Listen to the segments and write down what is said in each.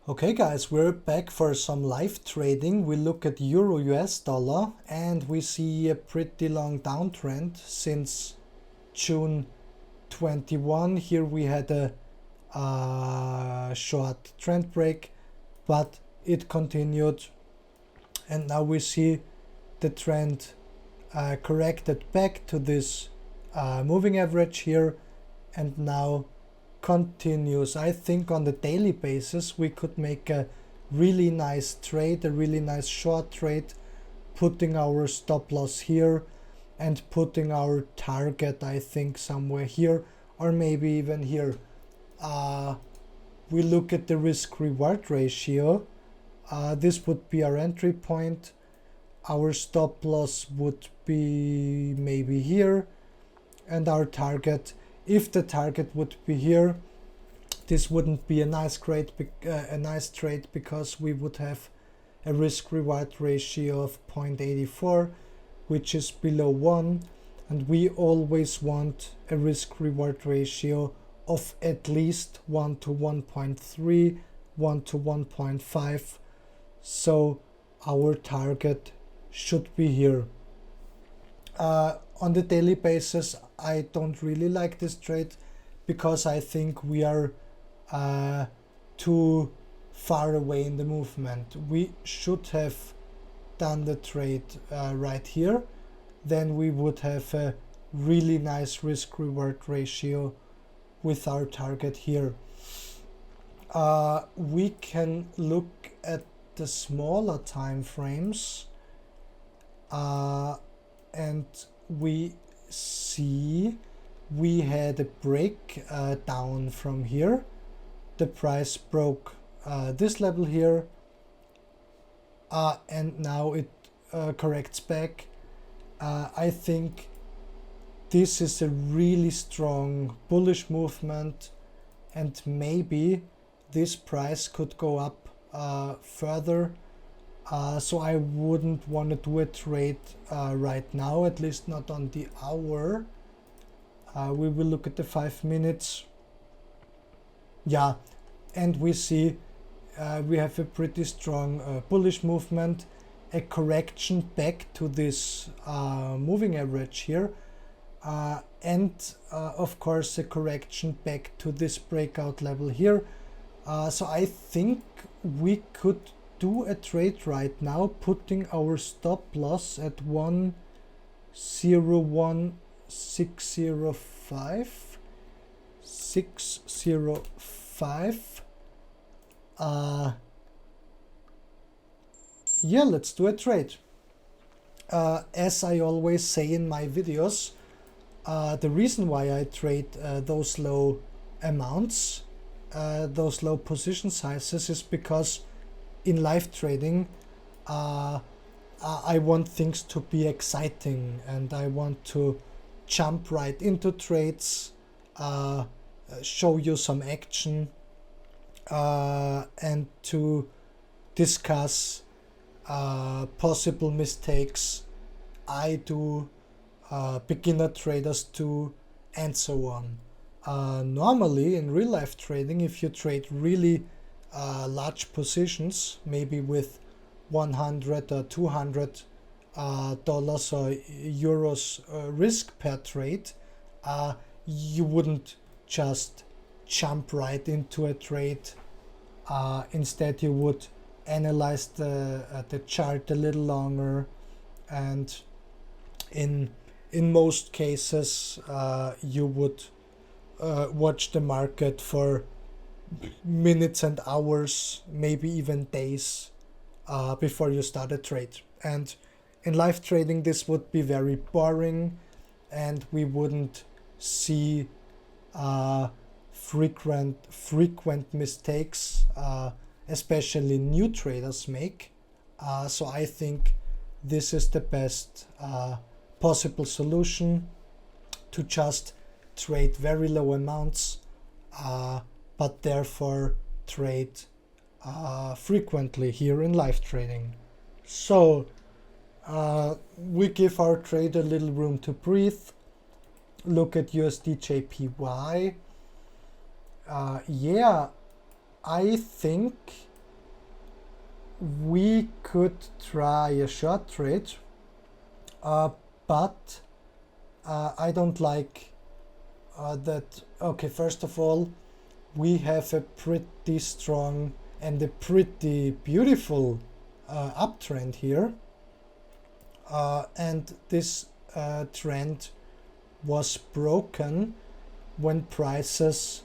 Okay guys, we're back for some live trading. We look at Euro US dollar and we see a pretty long downtrend since June 21. Here we had a short trend break, but it continued and now we see the trend corrected back to this moving average here and now continues. I think on the daily basis we could make a really nice trade, a really nice short trade, putting our stop loss here and putting our target, I think, somewhere here or maybe even here. We look at the risk reward ratio. This would be our entry point. Our stop loss would be maybe here, and our target, if the target would be here, this wouldn't be a nice trade because we would have a risk reward ratio of 0.84, which is below 1, and we always want a risk reward ratio of at least 1 to 1.3, 1 to 1.5. So our target should be here. On the daily basis, I don't really like this trade because I think we are too far away in the movement. We should have done the trade right here. Then we would have a really nice risk reward ratio with our target here. We can look at the smaller time frames and we see we had a break down from here. The price broke this level here and now it corrects back. I think this is a really strong bullish movement and maybe this price could go up further. So I wouldn't want to do a trade right now, at least not on the hour. We will look at the 5 minutes. Yeah, and we see we have a pretty strong bullish movement, a correction back to this moving average here, and of course a correction back to this breakout level here. So I think we could do a trade right now, putting our stop loss at 101,605. Yeah, let's do a trade. As I always say in my videos, the reason why I trade those low amounts, those low position sizes, is because in live trading I want things to be exciting and I want to jump right into trades, show you some action, and to discuss possible mistakes I do, beginner traders do, and so on. Normally in real life trading, if you trade really large positions, maybe with 100 or 200 dollars or euros risk per trade, you wouldn't just jump right into a trade. Instead you would analyze the chart a little longer, and in most cases you would watch the market for minutes and hours, maybe even days before you start a trade. And in live trading this would be very boring and we wouldn't see frequent mistakes, especially new traders make. So I think this is the best possible solution, to just trade very low amounts, but therefore trade frequently here in live trading. So we give our trade a little room to breathe. Look at USD JPY. Yeah, I think we could try a short trade, but I don't like that. Okay, first of all, we have a pretty strong and a pretty beautiful uptrend here, and this trend was broken when prices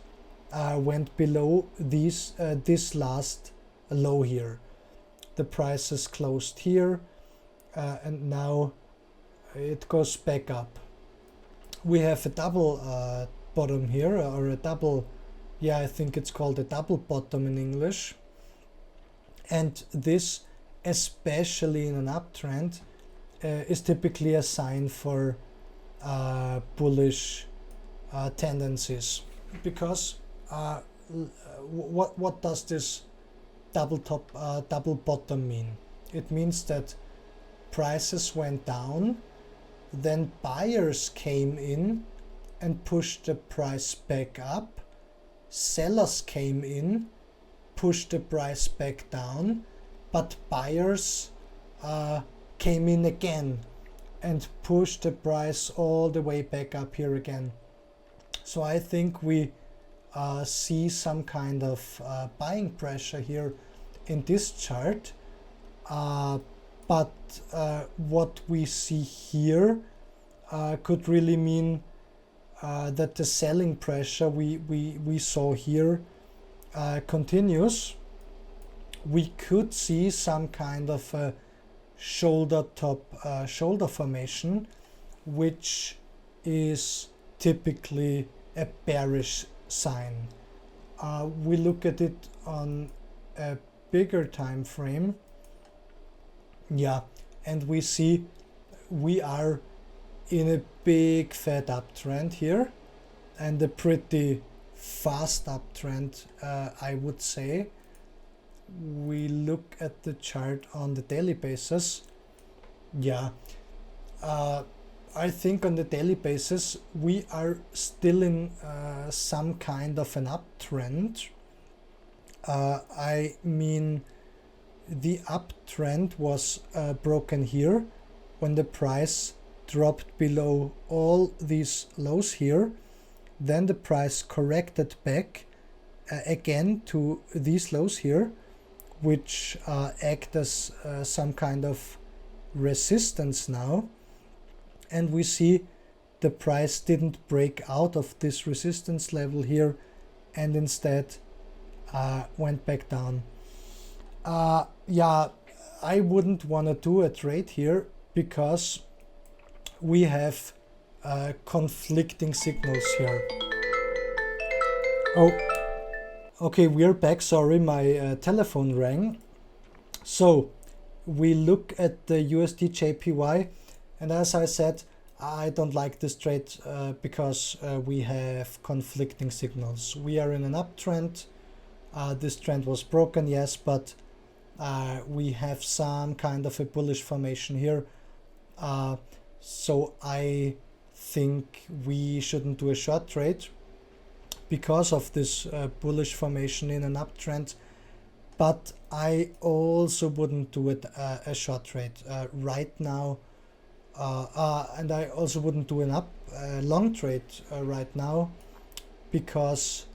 went below this last low here. The prices closed here, and now it goes back up. We have a double bottom here, or a double, yeah, I think it's called a double bottom in English. And this, especially in an uptrend, is typically a sign for bullish tendencies, because what does this double bottom mean? It means that prices went down, then buyers came in and pushed the price back up, sellers came in, pushed the price back down, but buyers came in again and pushed the price all the way back up here again. So I think we see some kind of buying pressure here in this chart, but what we see here could really mean that the selling pressure we saw here continues. We could see some kind of a shoulder formation, which is typically a bearish sign. We look at it on a bigger time frame, yeah, and we see we are in a big fat uptrend here, and a pretty fast uptrend, I would say. We look at the chart on the daily basis, yeah, I think on the daily basis we are still in some kind of an uptrend. I mean, the uptrend was broken here when the price dropped below all these lows here. Then the price corrected back again to these lows here, which act as some kind of resistance now. And we see the price didn't break out of this resistance level here, and instead went back down. Yeah, I wouldn't want to do a trade here because we have conflicting signals here. Oh, okay, we're back. Sorry, my telephone rang. So we look at the USD JPY, and as I said, I don't like this trade because we have conflicting signals. We are in an uptrend. This trend was broken, yes, but we have some kind of a bullish formation here. So I think we shouldn't do a short trade because of this bullish formation in an uptrend. But I also wouldn't do it a short trade right now. And I also wouldn't do an long trade right now because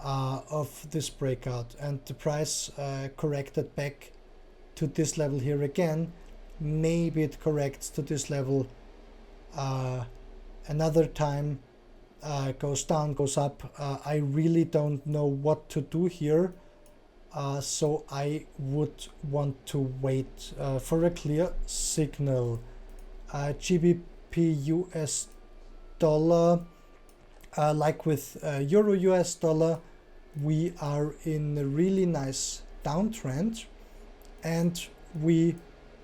of this breakout, and the price corrected back to this level here again. Maybe it corrects to this level another time, goes down, goes up. I really don't know what to do here, so I would want to wait for a clear signal. GBP US dollar, like with Euro US dollar, we are in a really nice downtrend, and we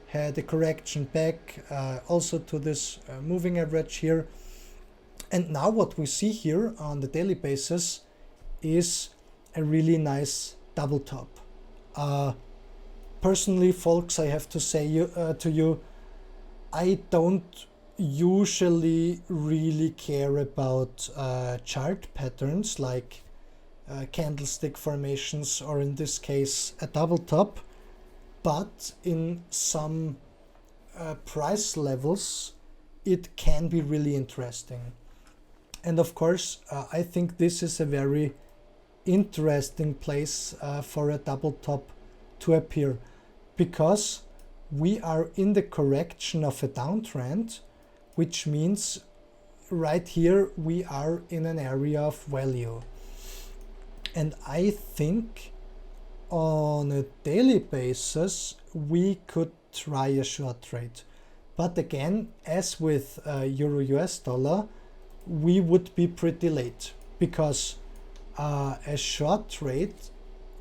had a correction back also to this moving average here. And now what we see here on the daily basis is a really nice double top. Personally, folks, I have to say to you, I don't usually really care about chart patterns like candlestick formations, or in this case a double top. but in some price levels it can be really interesting. And of course, I think this is a very interesting place for a double top to appear, because we are in the correction of a downtrend, which means right here we are in an area of value. And I think on a daily basis we could try a short trade. But again, as with Euro US dollar, we would be pretty late, because a short trade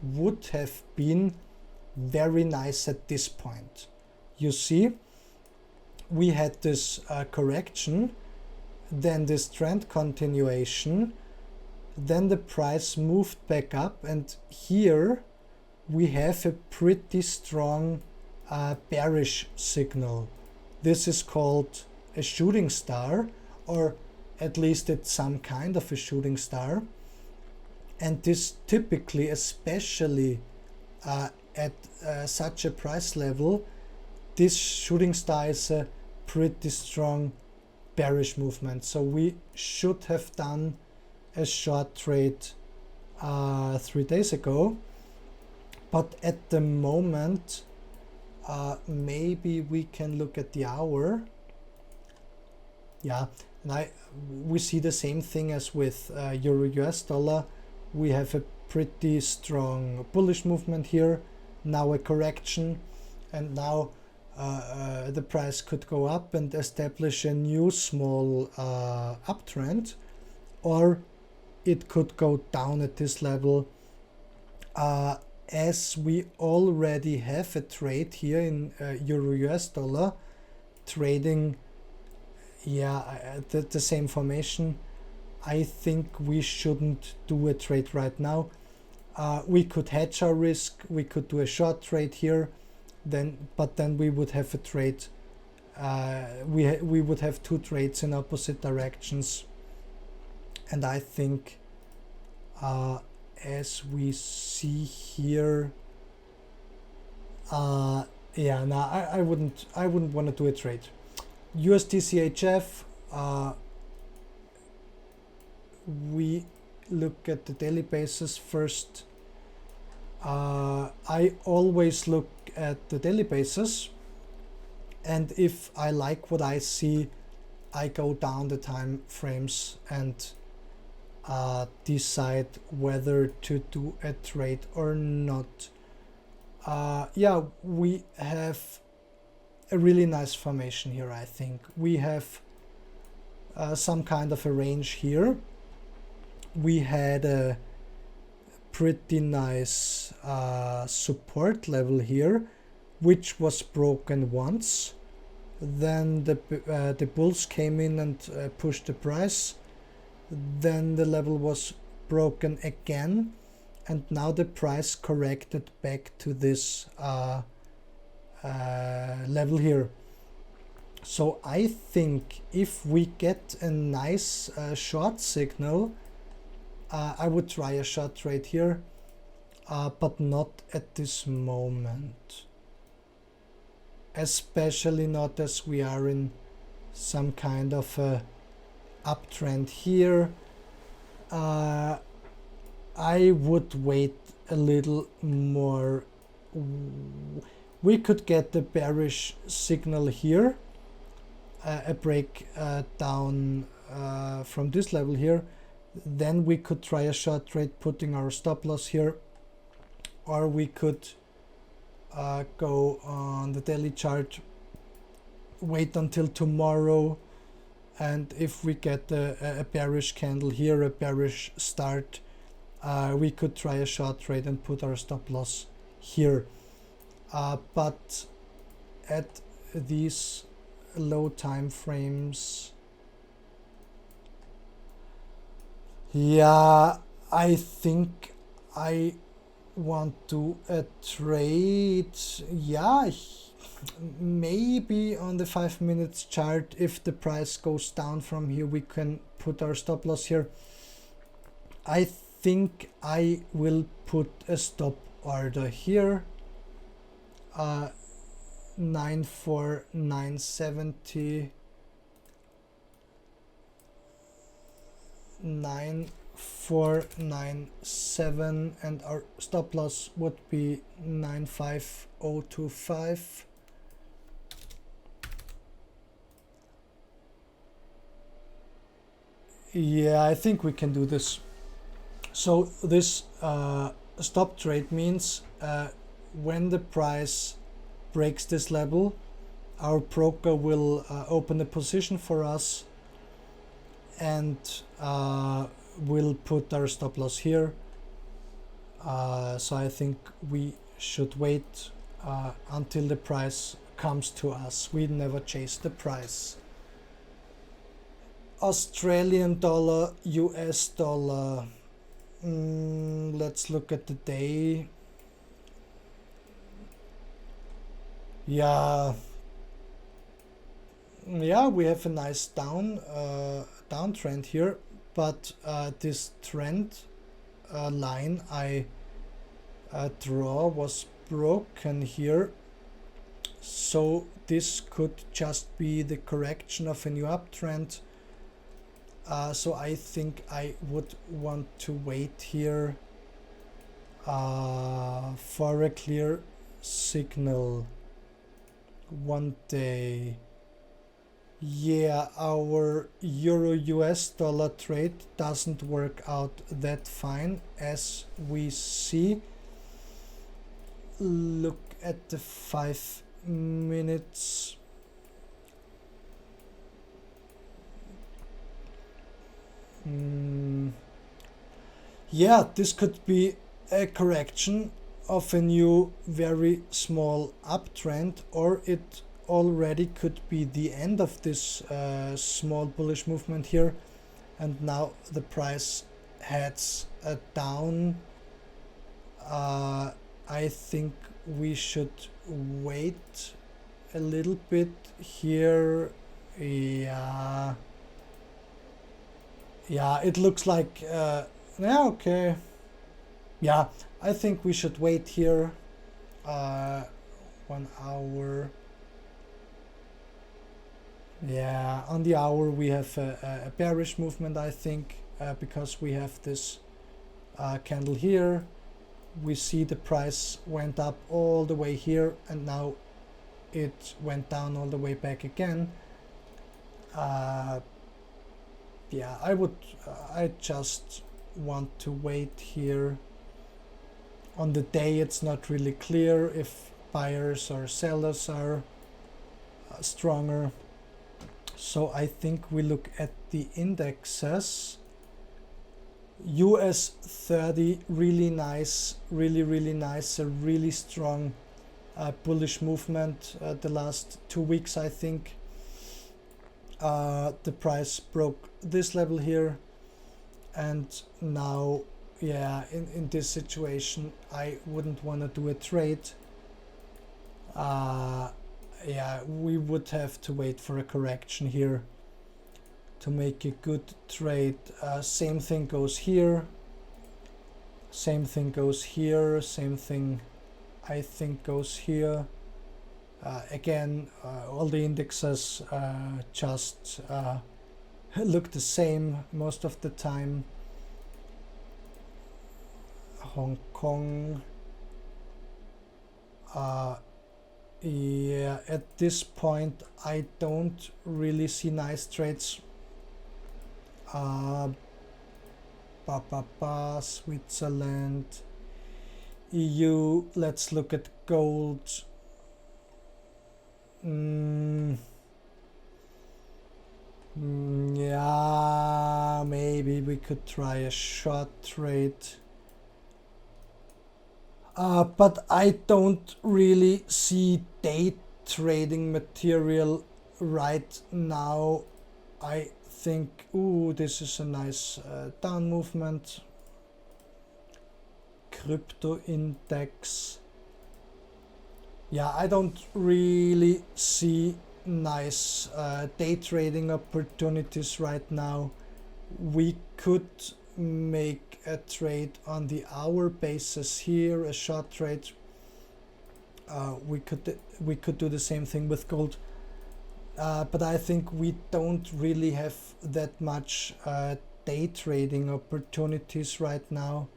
would have been very nice at this point. You see, we had this correction, then this trend continuation, then the price moved back up, and here we have a pretty strong bearish signal. This is called a shooting star, or at least it's some kind of a shooting star. And this typically, especially at such a price level, this shooting star is a pretty strong bearish movement. So we should have done a short trade 3 days ago. But at the moment, maybe we can look at the hour. Yeah, and we see the same thing as with Euro US dollar. We have a pretty strong bullish movement here, now a correction, and now the price could go up and establish a new small uptrend, or it could go down at this level. As we already have a trade here in Euro US dollar, trading the same formation, I think we shouldn't do a trade right now. We could hedge our risk, we could do a short trade here, but then we would have a trade, we would have 2 trades in opposite directions. And I think as we see here, I wouldn't want to do a trade. USD CHF, we look at the daily basis first. I always look at the daily basis, and if I like what I see, I go down the time frames and decide whether to do a trade or not. We have a really nice formation here. I think we have some kind of a range here. We had a pretty nice support level here, which was broken once. Then the bulls came in and pushed the price. Then the level was broken again, and now the price corrected back to this level here. So I think if we get a nice short signal, I would try a short trade here, but not at this moment. Especially not as we are in some kind of a uptrend here. I would wait a little more. We could get the bearish signal here, a break down from this level here. Then we could try a short trade, putting our stop loss here, or we could go on the daily chart, wait until tomorrow, and if we get a bearish candle here, a bearish start, we could try a short trade and put our stop loss here. But at these low time frames, I think I want to trade. Maybe on the 5 minutes chart, if the price goes down from here, we can put our stop loss here. I think I will put a stop order here. 94970, 9497, and our stop loss would be 95025. Yeah, I think we can do this. So this stop trade means when the price breaks this level, our broker will open a position for us and we'll put our stop loss here. So I think we should wait until the price comes to us. We never chase the price. Australian dollar, US dollar. Let's look at the day. Yeah, we have a nice downtrend here, but this trend line I draw was broken here, so this could just be the correction of a new uptrend. So I think I would want to wait here for a clear signal. 1 day. Yeah, our euro US dollar trade doesn't work out that fine as we see. Look at the 5 minutes. Yeah, this could be a correction of a new very small uptrend, or it already could be the end of this small bullish movement here, and now the price heads down. I think we should wait a little bit here. Yeah, it looks like yeah, okay. Yeah, I think we should wait here 1 hour. Yeah, on the hour we have a bearish movement, I think, because we have this candle here. We see the price went up all the way here and now it went down all the way back again. Yeah, I just want to wait here. On the day it's not really clear if buyers or sellers are stronger. So I think we look at the indexes. US 30, really nice, really nice, a really strong bullish movement the last 2 weeks, I think. The price broke this level here, and now, yeah, in this situation I wouldn't want to do a trade. Yeah, we would have to wait for a correction here to make a good trade. Same thing goes here, same thing goes here, same thing I think goes here. Again, all the indexes just look the same most of the time. Hong Kong, yeah, at this point I don't really see nice trades. Switzerland, EU, let's look at gold. Yeah, maybe we could try a short trade. But I don't really see day trading material right now. I think, ooh, this is a nice down movement. Crypto index. Yeah, I don't really see nice day trading opportunities right now. We could make a trade on the hour basis here, a short trade. we could do the same thing with gold, but I think we don't really have that much day trading opportunities right now.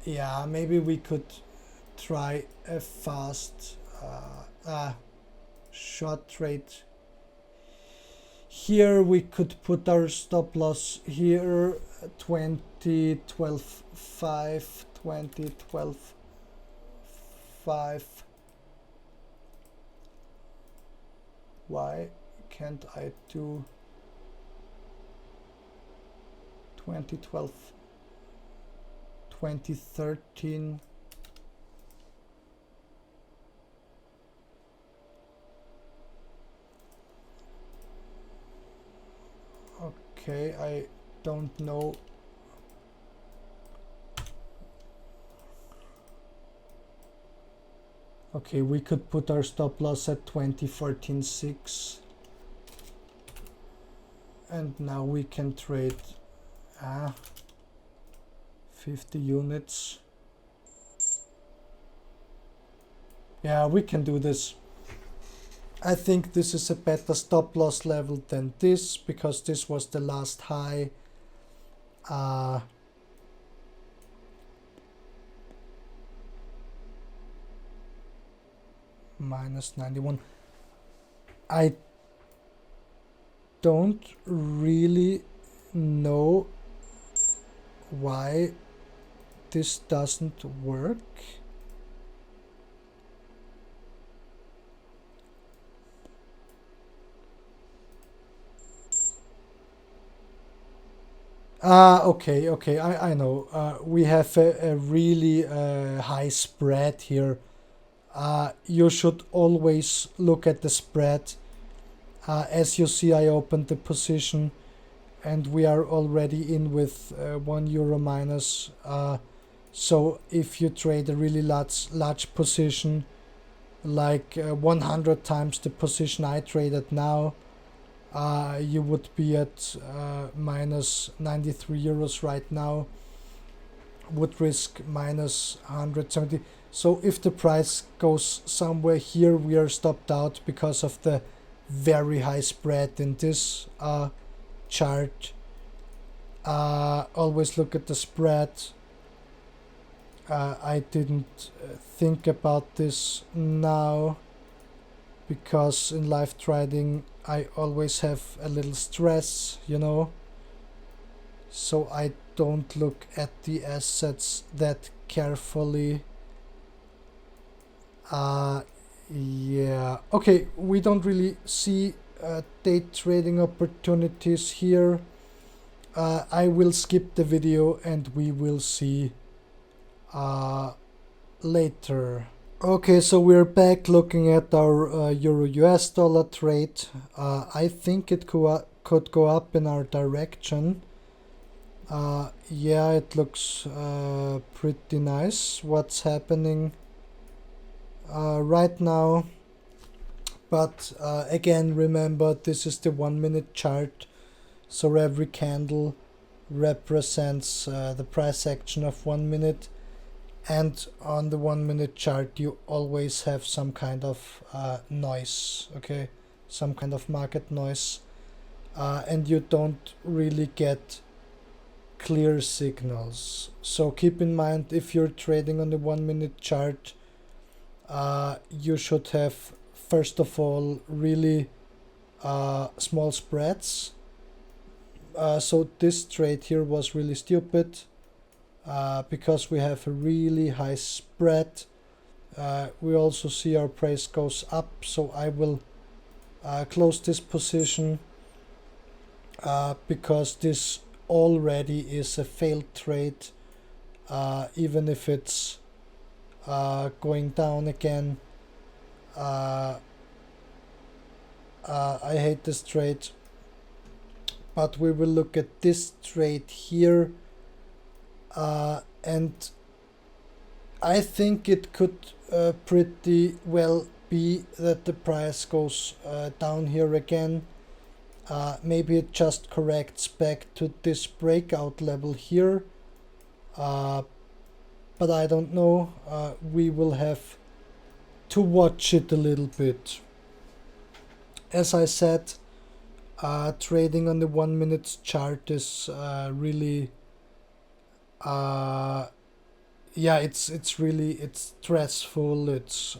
Yeah, maybe we could try a fast short trade. Here we could put our stop loss here, 2012.5, 2012.5. Why can't I do 2012, 2013? Okay, I don't know. Okay, we could put our stop loss at 2014.6, and now we can trade 50 units. Yeah, we can do this. I think this is a better stop loss level than this, because this was the last high. Minus 91. I don't really know why this doesn't work. Okay, I know. We have a really high spread here. You should always look at the spread. As you see, I opened the position and we are already in with €1 minus. So if you trade a really large position, like 100 times the position I traded now, you would be at minus €93 right now, would risk minus 170. So if the price goes somewhere here, we are stopped out because of the very high spread in this chart. Always look at the spread. I didn't think about this now, because in live trading I always have a little stress, you know, so I don't look at the assets that carefully. Yeah, okay, we don't really see day trading opportunities here. I will skip the video and we will see later. Okay, so we're back looking at our Euro US dollar trade. I think it could go up in our direction. Yeah, it looks pretty nice what's happening right now. But again, remember, this is the 1 minute chart, so every candle represents the price action of 1 minute. And on the 1 minute chart, you always have some kind of noise, okay? Some kind of market noise. And you don't really get clear signals. So keep in mind, if you're trading on the 1 minute chart, you should have, first of all, really small spreads. So this trade here was really stupid. Because we have a really high spread. We also see our price goes up, so I will close this position because this already is a failed trade, even if it's going down again. I hate this trade, but we will look at this trade here. And I think it could pretty well be that the price goes down here again. Maybe it just corrects back to this breakout level here. but I don't know. We will have to watch it a little bit. As I said, trading on the 1 minute chart is really it's really stressful. It's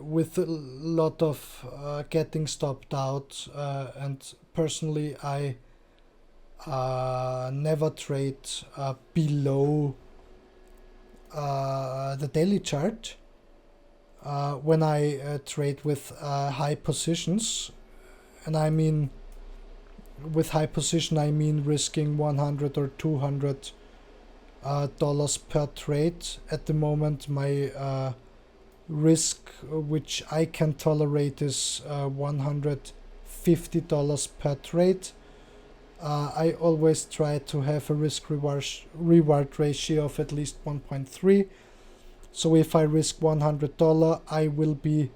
with a lot of getting stopped out, and personally I never trade below the daily chart when I trade with high positions. And I mean, with high position I mean risking 100 or 200 dollars per trade. At the moment my risk which I can tolerate is $150 per trade. I always try to have a risk reward ratio of at least 1.3. So if I risk $100, I will be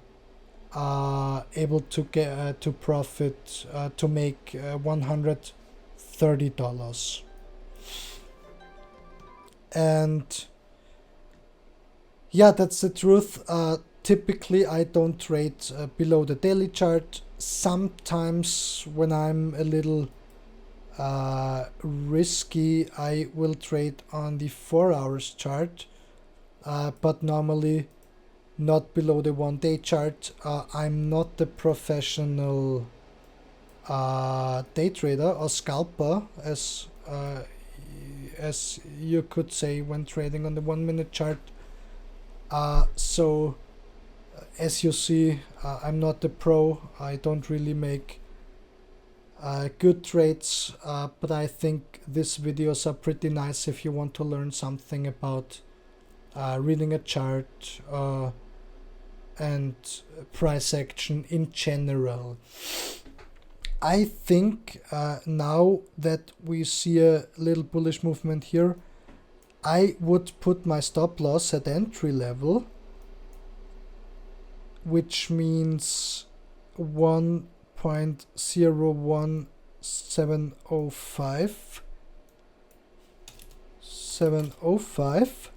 able to get to profit to make $130. And yeah, that's the truth. Typically I don't trade below the daily chart. Sometimes when I'm a little risky, I will trade on the 4 hours chart, but normally not below the 1 day chart. I'm not a professional day trader or scalper, as you could say when trading on the 1 minute chart. So as you see, I'm not a pro. I don't really make good trades, but I think these videos are pretty nice if you want to learn something about reading a chart and price action in general. I think now that we see a little bullish movement here, I would put my stop loss at entry level, which means 1.01705,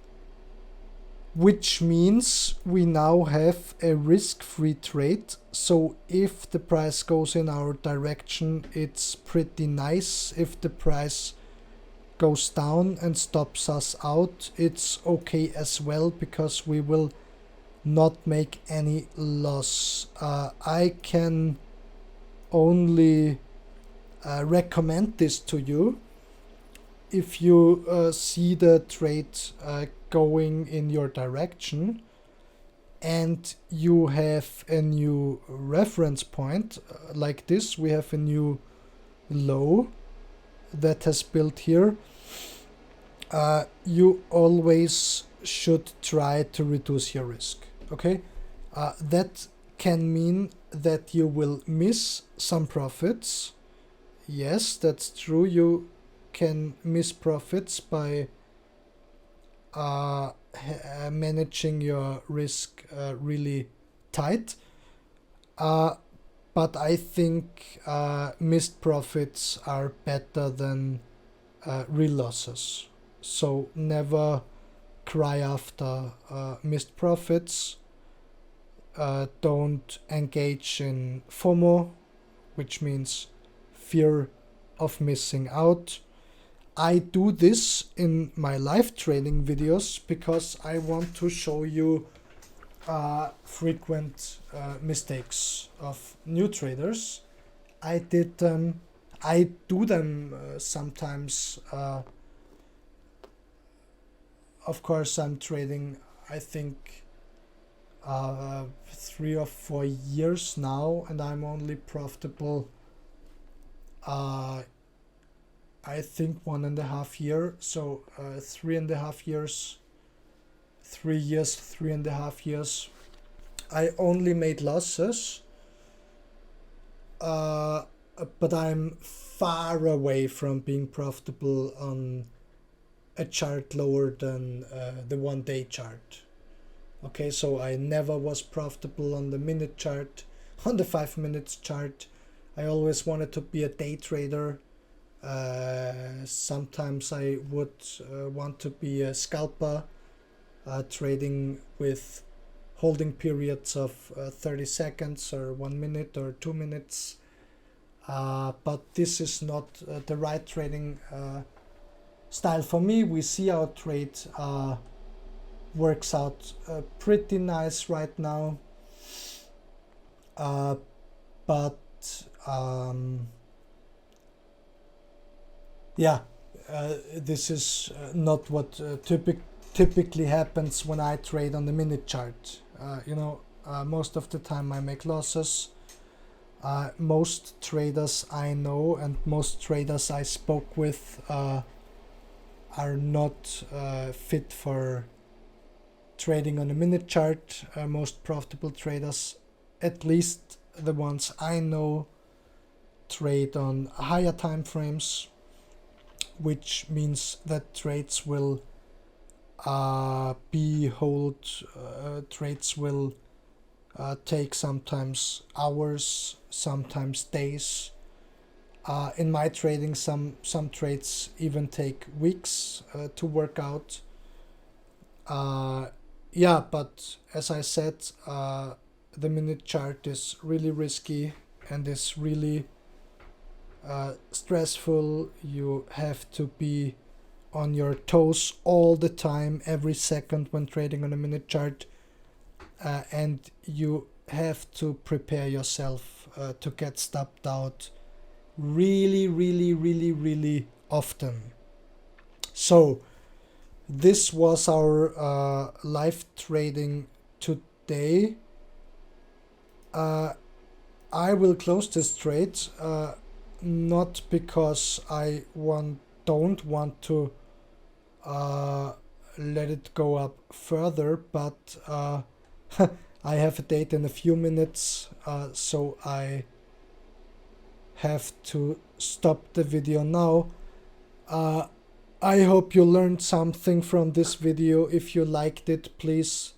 which means we now have a risk-free trade. So if the price goes in our direction, it's pretty nice. If the price goes down and stops us out, it's okay as well, because we will not make any loss. I can only recommend this to you if you see the trade going in your direction and you have a new reference point like this. We have a new low that has built here. You always should try to reduce your risk. Okay, that can mean that you will miss some profits. Yes, that's true. You can miss profits by managing your risk really tight. But I think missed profits are better than real losses. So never cry after missed profits. Don't engage in FOMO, which means fear of missing out. I do this in my live trading videos because I want to show you frequent mistakes of new traders. I do them sometimes. Of course, I'm trading, I think, 3 or 4 years now, and I'm only profitable I think 1.5 years. So 3.5 years, 3 years, 3.5 years. I only made losses, but I'm far away from being profitable on a chart lower than the 1 day chart. Okay, so I never was profitable on the minute chart, on the 5 minutes chart. I always wanted to be a day trader. Sometimes I would want to be a scalper, trading with holding periods of 30 seconds or 1 minute or 2 minutes. But this is not the right trading style for me. We see our trade works out pretty nice right now, but yeah, this is not what typically happens when I trade on the minute chart. Most of the time I make losses. Most traders I know and most traders I spoke with are not fit for trading on a minute chart. Most profitable traders, at least the ones I know, trade on higher time frames, which means that trades will trades will take sometimes hours, sometimes days. In my trading, some trades even take weeks to work out. Yeah, but as I said, the minute chart is really risky and is really stressful. You have to be on your toes all the time, every second when trading on a minute chart, and you have to prepare yourself to get stopped out really, really, really, really often. So this was our live trading today. I will close this trade, not because I don't want to let it go up further, but I have a date in a few minutes, so I have to stop the video now. I hope you learned something from this video. If you liked it, please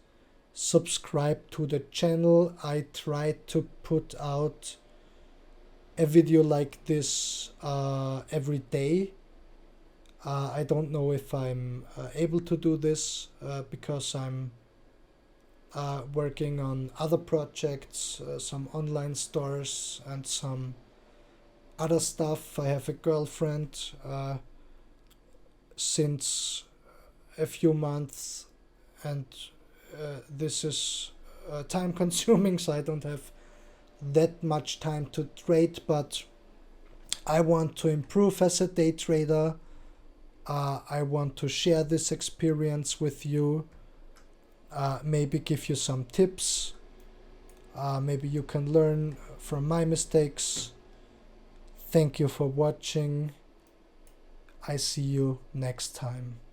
subscribe to the channel. I try to put out a video like this every day. I don't know if I'm able to do this because I'm working on other projects, some online stores and some other stuff. I have a girlfriend since a few months, and this is time consuming, so I don't have that much time to trade, but I want to improve as a day trader. I want to share this experience with you, maybe give you some tips. Maybe you can learn from my mistakes. Thank you for watching. I see you next time.